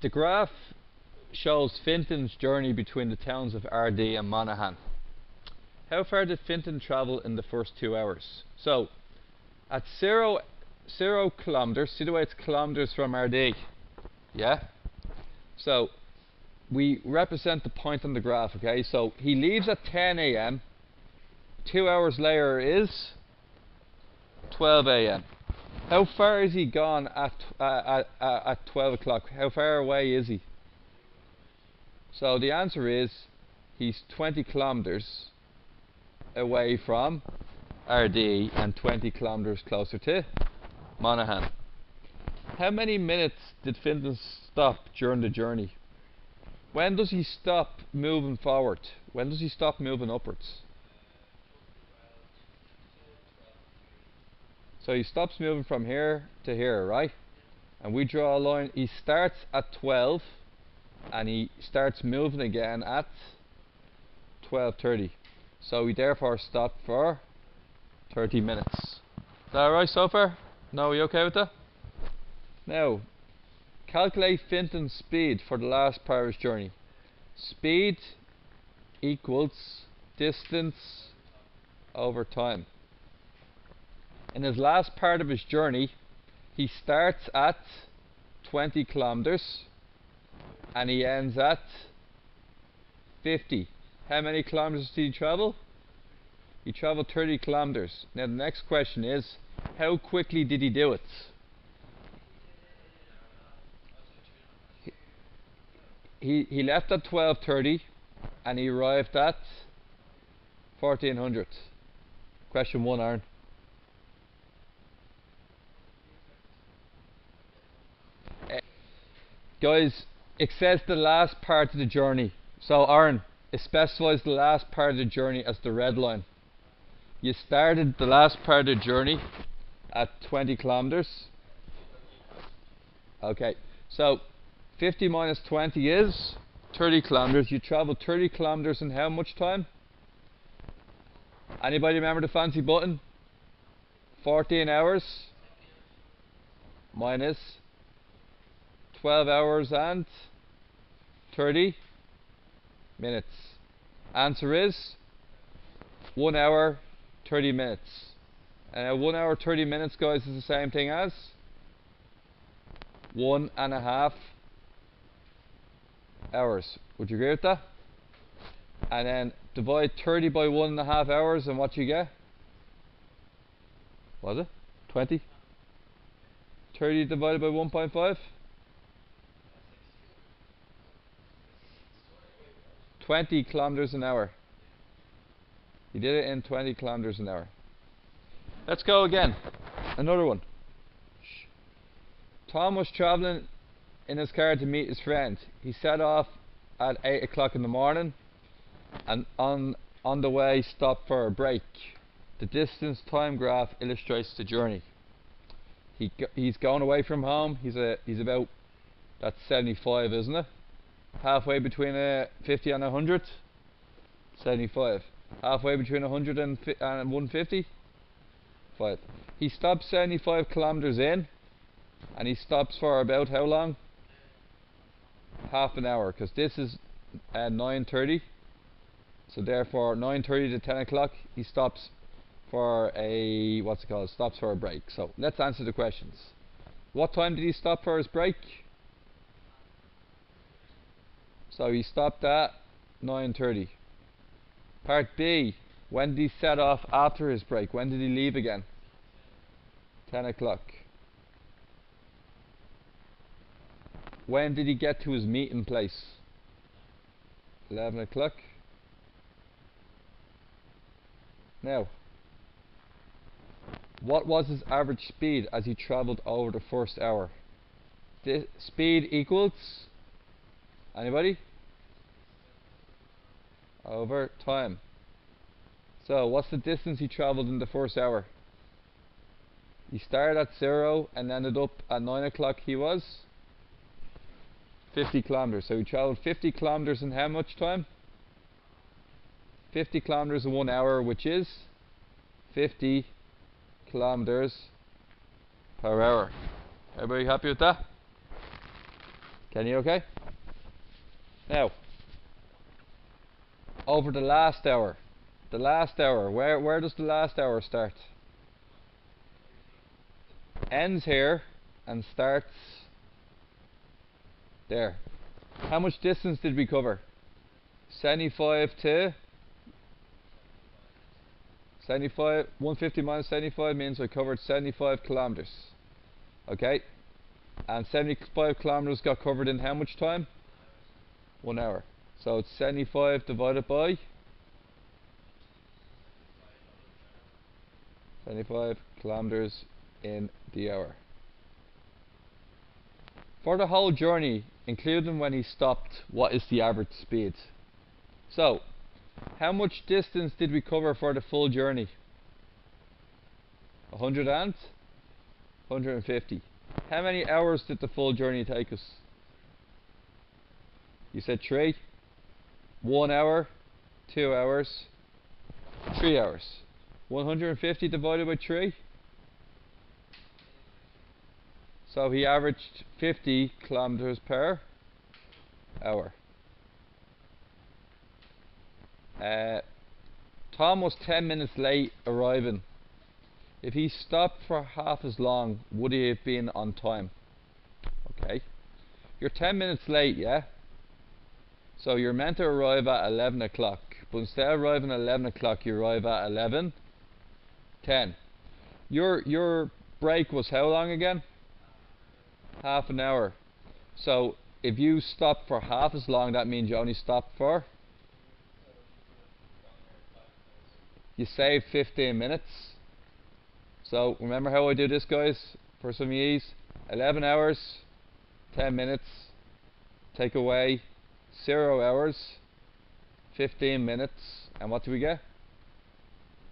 The graph shows Finton's journey between the towns of Ardee and Monaghan. How far did Finton travel in the first 2 hours? So, at 0 kilometers, see the way it's kilometers from Ardee? Yeah? So, we represent the point on the graph, okay? So, he leaves at 10 a.m. 2 hours later is 12 a.m. How far is he gone at 12 o'clock? How far away is he? So the answer is he's 20 kilometers away from Ardee and 20 kilometers closer to Monaghan. How many minutes did Finton stop during the journey? When does he stop moving forward? When does he stop moving upwards? So he stops moving from here to here, right? And we draw a line. He starts at 12 and he starts moving again at 12:30. So we therefore stop for 30 minutes. Is that alright so far? No, are you okay with that? Now, calculate Finton's speed for the last part of his journey. Speed equals distance over time. In his last part of his journey, he starts at 20 kilometers and he ends at 50. How many kilometers did he travel? He traveled 30 kilometers. Now the next question is, how quickly did he do it? He left at 12:30 and he arrived at 1400. Question 1, Aaron. Guys, it says the last part of the journey. So Aaron, it specifies the last part of the journey as the red line. You started the last part of the journey at 20 kilometers. Okay, so 50 minus 20 is 30 kilometers. You traveled 30 kilometers in how much time? Anybody remember the fancy button? 14 hours minus 12 hours and 30 minutes. Answer is 1 hour 30 minutes. And 1 hour 30 minutes, guys, is the same thing as 1.5 hours. Would you agree with that? And then divide 30 by 1.5 hours, and what you get? Was it 20? 30 divided by 1.5? 20 kilometers an hour. He did it in 20 kilometers an hour. Let's go again. Another one. Tom was traveling in his car to meet his friend. He set off at 8 o'clock in the morning and on the way stopped for a break. The distance time graph illustrates the journey. He's going away from home. He's about, that's 75, isn't it? Halfway between 50 and 100. 75. Halfway between 100 and 150. 5. He stops 75 kilometers in, and he stops for about how long? Half an hour, because this is 9:30. So therefore 9:30 to 10 o'clock he stops for a, what's it called? Stops for a break. So let's answer the questions. What time did he stop for his break? So he stopped at 9:30. Part B, when did he set off after his break? When did he leave again? 10 o'clock. When did he get to his meeting place? 11 o'clock. Now, what was his average speed as he travelled over the first hour? The speed equals, anybody? Over time. So what's the distance he travelled in the first hour? He started at 0 and ended up at 9 o'clock. He was 50 kilometers. So he travelled 50 kilometers in how much time? 50 kilometers in 1 hour, which is 50 kilometers per hour. Everybody happy with that? Kenny, okay? Now, over the last hour. The last hour, where does the last hour start? Ends here and starts there. How much distance did we cover? 75 to 75. 150 minus 75 means we covered 75 kilometers. Okay? And 75 kilometers got covered in how much time? 1 hour. So it's 75 divided by 75 kilometers in the hour. For the whole journey, including when he stopped, what is the average speed? So, how much distance did we cover for the full journey? 100 and 150. How many hours did the full journey take us? You said 3. 1 hour, 2 hours, 3 hours. 150 divided by 3. So he averaged 50 kilometers per hour. Tom was 10 minutes late arriving. If he stopped for half as long, would he have been on time? Okay. You're 10 minutes late, yeah? So you're meant to arrive at 11 o'clock. But instead of arriving at 11 o'clock, you arrive at 11:10. Your break was how long again? Half an hour. So if you stopped for half as long, that means you only stopped for? You saved 15 minutes. So remember how I do this, guys? For some ease, 11 hours, 10 minutes, take away 0 hours, 15 minutes, and what do we get?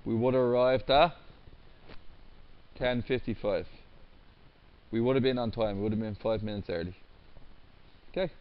We would have arrived at 10:55. We would have been on time. We would have been 5 minutes early. Okay.